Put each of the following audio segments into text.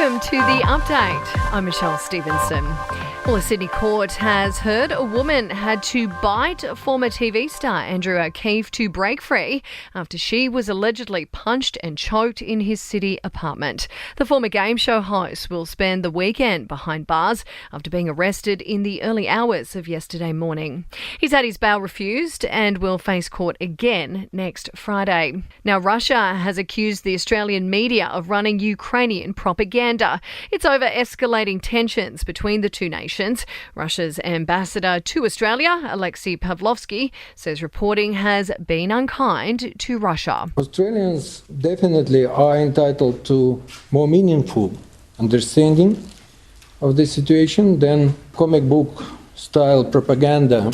Welcome to The Update. I'm Michelle Stevenson. Well, a Sydney court has heard a woman had to bite former TV star Andrew O'Keefe to break free after she was allegedly punched and choked in his city apartment. The former game show host will spend the weekend behind bars after being arrested in the early hours of yesterday morning. He's had his bail refused and will face court again next Friday. Now, Russia has accused the Australian media of running Ukrainian propaganda. It's over escalating tensions between the two nations. Russia's ambassador to Australia, Alexei Pavlovsky, says reporting has been unkind to Russia. Australians definitely are entitled to more meaningful understanding of the situation than comic book style propaganda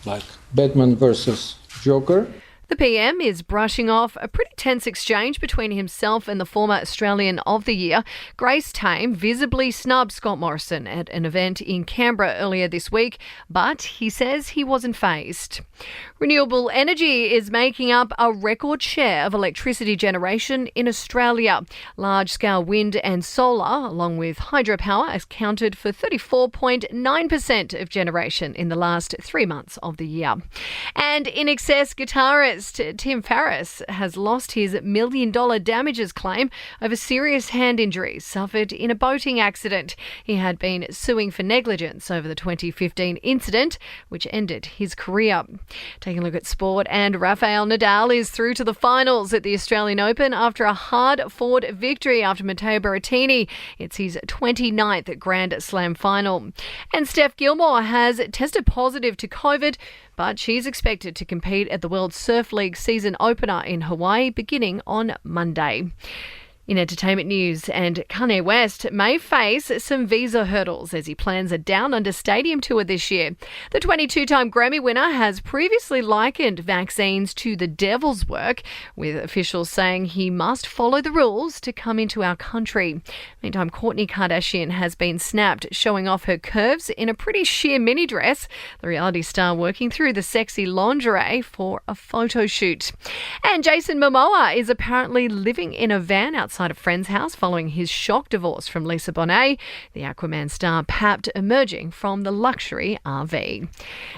like Batman versus Joker. The PM is brushing off a pretty tense exchange between himself and the former Australian of the Year. Grace Tame visibly snubbed Scott Morrison at an event in Canberra earlier this week, but he says he wasn't fazed. Renewable energy is making up a record share of electricity generation in Australia. Large-scale wind and solar, along with hydropower, accounted for 34.9% of generation in the last 3 months of the year. And In Excess guitarist Tim Ferriss has lost his $1 million damages claim over serious hand injuries suffered in a boating accident. He had been suing for negligence over the 2015 incident, which ended his career. Taking a look at sport, and Rafael Nadal is through to the finals at the Australian Open after a hard-fought victory after Matteo Berrettini. It's his 29th Grand Slam final. And Steph Gilmore has tested positive to COVID, but she's expected to compete at the World Surf League season opener in Hawaii beginning on Monday. In entertainment news, and Kanye West may face some visa hurdles as he plans a Down Under stadium tour this year. The 22-time Grammy winner has previously likened vaccines to the devil's work, with officials saying he must follow the rules to come into our country. Meantime, Kourtney Kardashian has been snapped showing off her curves in a pretty sheer mini dress. The reality star working through the sexy lingerie for a photo shoot. And Jason Momoa is apparently living in a van outside a friend's house following his shock divorce from Lisa Bonet, the Aquaman star papped emerging from the luxury RV.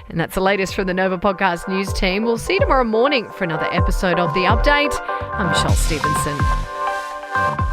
And that's the latest from the Nova Podcast news team. We'll see you tomorrow morning for another episode of The Update. I'm Michelle Stevenson.